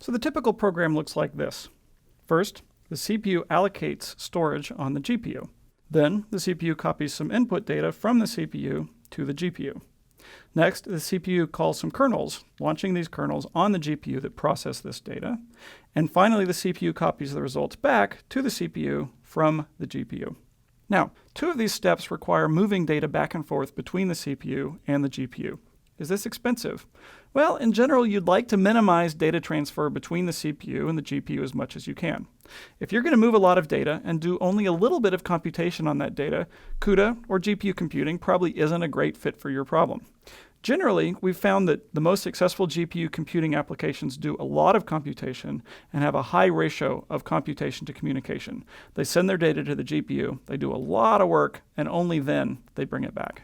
So the typical program looks like this. First, the CPU allocates storage on the GPU. Then the CPU copies some input data from the CPU to the GPU. Next, the CPU calls some kernels, launching these kernels on the GPU that process this data. And finally, the CPU copies the results back to the CPU from the GPU. Now, two of these steps require moving data back and forth between the CPU and the GPU. Is this expensive? Well, in general, you'd like to minimize data transfer between the CPU and the GPU as much as you can. If you're going to move a lot of data and do only a little bit of computation on that data, CUDA or GPU computing probably isn't a great fit for your problem. Generally, we've found that the most successful GPU computing applications do a lot of computation and have a high ratio of computation to communication. They send their data to the GPU, they do a lot of work, and only then they bring it back.